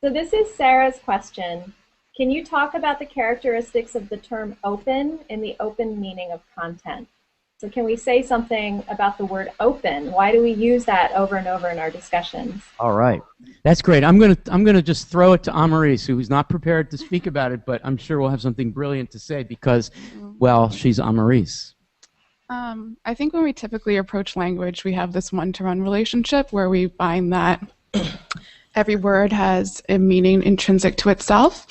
So this is Sarah's question. Can you talk about the characteristics of the term open and the open meaning of content? So can we say something about the word open? Why do we use that over and over in our discussions? All right, that's great. I'm gonna just throw it to Amaris, who's not prepared to speak about it, but I'm sure we'll have something brilliant to say because, well, she's Amaris. I think when we typically approach language, we have this one-to-one relationship where we find that every word has a meaning intrinsic to itself.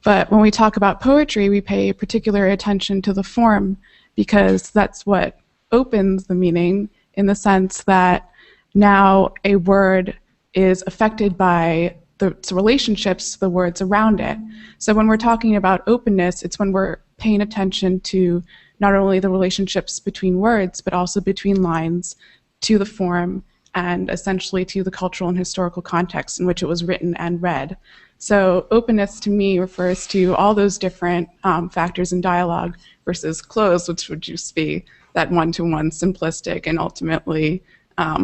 But when we talk about poetry, we pay particular attention to the form because that's what opens the meaning in the sense that now a word is affected by the relationships, the words around it. So when we're talking about openness, it's when we're paying attention to not only the relationships between words, but also between lines, to the form, and essentially to the cultural and historical context in which it was written and read. So openness to me refers to all those different factors in dialogue versus closed, which would just be that one-to-one simplistic and ultimately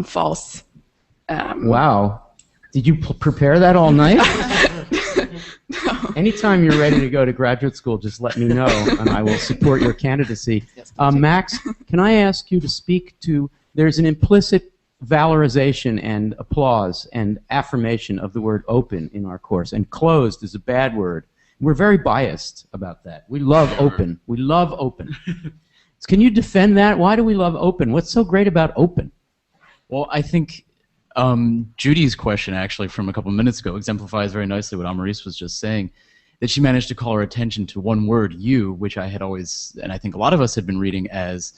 false. Wow. Did you prepare that all night? No. Anytime you're ready to go to graduate school, just let me know, and I will support your candidacy. Yes, Max, can I ask you to speak to, there's an implicit valorization and applause and affirmation of the word open in our course, and closed is a bad word. We're very biased about that. We love open. We love open. Can you defend that? Why do we love open? What's so great about open? Well, I think Judy's question actually from a couple minutes ago exemplifies very nicely what Amaris was just saying, that she managed to call her attention to one word, you, which I had always, and I think a lot of us had been reading as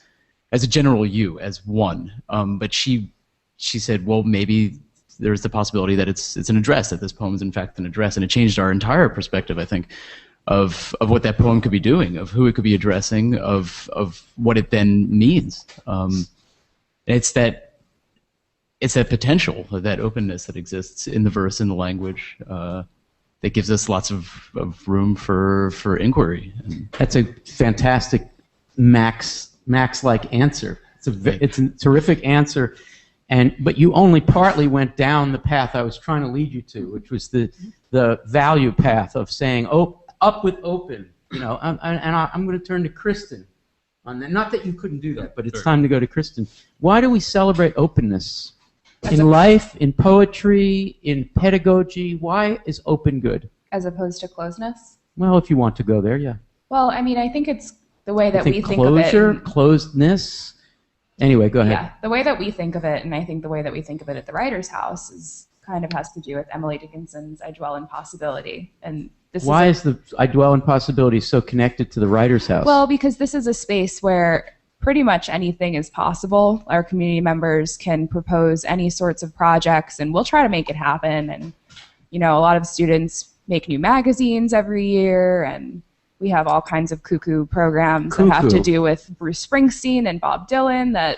a general you, as one. But she said, well, maybe there's the possibility that it's an address, that this poem is in fact an address, and it changed our entire perspective, I think, of what that poem could be doing, of who it could be addressing, of what it then means. It's that potential, that openness that exists in the verse, in the language, that gives us lots of room for inquiry. That's a fantastic Max-like answer. It's a terrific answer. But you only partly went down the path I was trying to lead you to, which was the value path of saying, oh, up with open, you know. I'm going to turn to Kristen on that. Not that you couldn't do that, but it's time to go to Kristen. Why do we celebrate openness in life, in poetry, in pedagogy? Why is open good? As opposed to closeness? Well, if you want to go there, yeah. Well, I mean, I think it's the way that we think closure, of it. Closedness. Anyway, go ahead. Yeah, the way that we think of it, and I think the way that we think of it at the Writer's House is kind of has to do with Emily Dickinson's I Dwell in Possibility. And why is the I Dwell in Possibility so connected to the Writer's House? Well, because this is a space where pretty much anything is possible. Our community members can propose any sorts of projects, and we'll try to make it happen. And, you know, a lot of students make new magazines every year, and we have all kinds of cuckoo programs that have to do with Bruce Springsteen and Bob Dylan.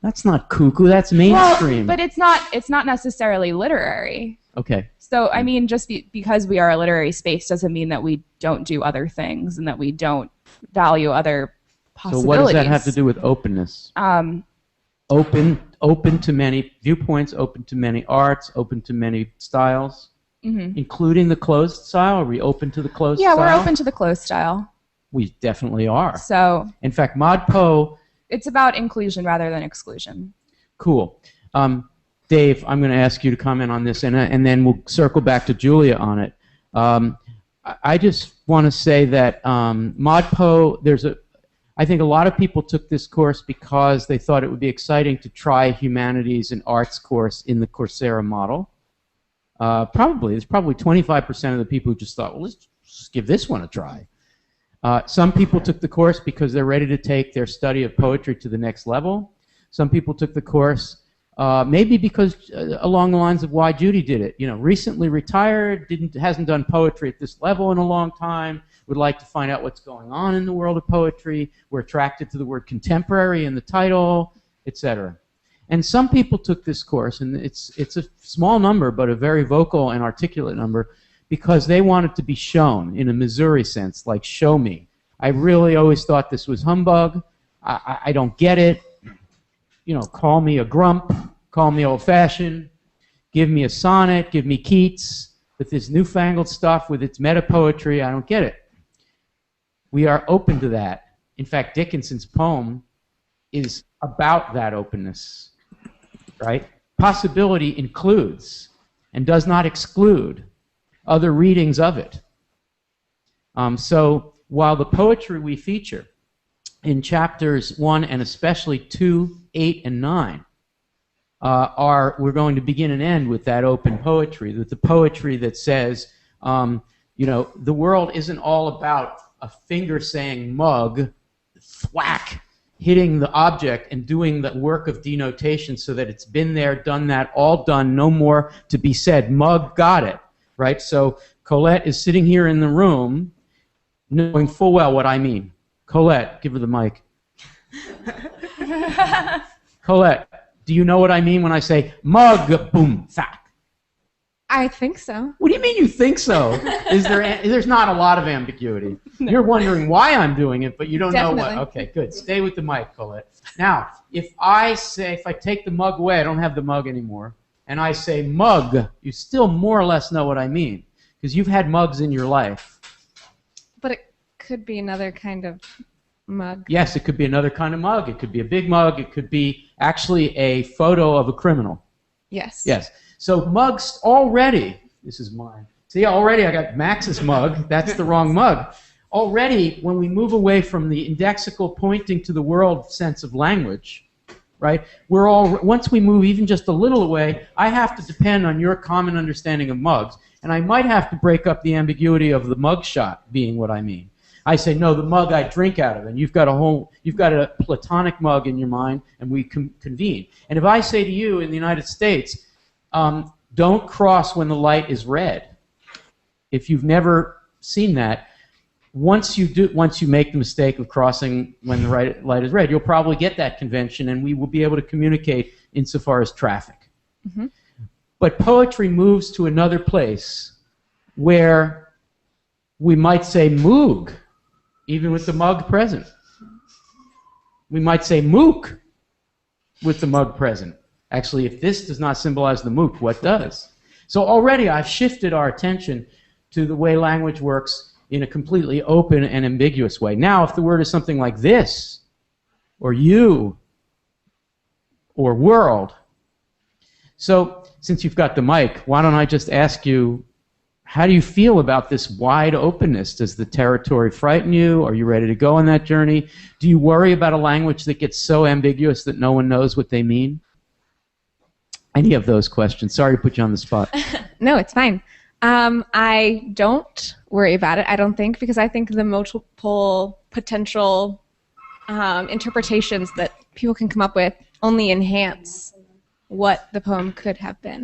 That's not cuckoo. That's mainstream. Well, but it's not necessarily literary. Okay. So I mean, just because we are a literary space doesn't mean that we don't do other things and that we don't value other possibilities. So what does that have to do with openness? Open to many viewpoints, open to many arts, open to many styles. Mm-hmm. Including the closed style? Are we open to the closed style? Yeah, we're open to the closed style. We definitely are. So, in fact, Mod Poe... It's about inclusion rather than exclusion. Cool. Dave, I'm going to ask you to comment on this, and then we'll circle back to Julia on it. I just want to say that Mod Poe, I think a lot of people took this course because they thought it would be exciting to try a humanities and arts course in the Coursera model. There's probably 25% of the people who just thought, well, let's just give this one a try. Some people took the course because they're ready to take their study of poetry to the next level. Some people took the course maybe because along the lines of why Judy did it. You know, recently retired, hasn't done poetry at this level in a long time, would like to find out what's going on in the world of poetry. We're attracted to the word contemporary in the title, etc. And some people took this course, and it's a small number, but a very vocal and articulate number, because they wanted to be shown in a Missouri sense, like show me. I really always thought this was humbug. I don't get it. You know, call me a grump, call me old-fashioned, give me a sonnet, give me Keats. with this newfangled stuff, with its meta-poetry. I don't get it. We are open to that. In fact, Dickinson's poem is about that openness, right? Possibility includes and does not exclude other readings of it. So while the poetry we feature in chapters 1 and especially 2, 8, and 9 we're going to begin and end with that open poetry, with the poetry that says, the world isn't all about a finger saying mug, thwack, hitting the object and doing the work of denotation so that it's been there, done that, all done, no more to be said. Mug got it, right? So Colette is sitting here in the room knowing full well what I mean. Colette, give her the mic. Colette, do you know what I mean when I say mug, boom, thack? I think so. What do you mean you think so? There's not a lot of ambiguity. No. You're wondering why I'm doing it, but you don't know what. Okay, good. Stay with the mic, Colette. Now, if I take the mug away, I don't have the mug anymore, and I say mug, you still more or less know what I mean, because you've had mugs in your life. But it could be another kind of mug. Yes, it could be another kind of mug. It could be a big mug. It could be actually a photo of a criminal. Yes. Yes. So mugs already, this is mine. See, already I got Max's mug. That's the wrong mug. Already, when we move away from the indexical pointing to the world sense of language, right, once we move even just a little away, I have to depend on your common understanding of mugs. And I might have to break up the ambiguity of the mug shot being what I mean. I say, no, the mug I drink out of, and you've got a platonic mug in your mind, and we convene. And if I say to you in the United States, don't cross when the light is red. If you've never seen that, once you make the mistake of crossing when the light is red, you'll probably get that convention, and we will be able to communicate insofar as traffic. Mm-hmm. But poetry moves to another place where we might say moog, even with the mug present. We might say mook with the mug present. Actually, if this does not symbolize the mook, what does? So already I've shifted our attention to the way language works in a completely open and ambiguous way. Now, if the word is something like this, or you, or world, so since you've got the mic, why don't I just ask you, how do you feel about this wide openness? Does the territory frighten you? Are you ready to go on that journey? Do you worry about a language that gets so ambiguous that no one knows what they mean? Any of those questions. Sorry to put you on the spot. No, it's fine. I don't worry about it, I don't think, because I think the multiple potential interpretations that people can come up with only enhance what the poem could have been.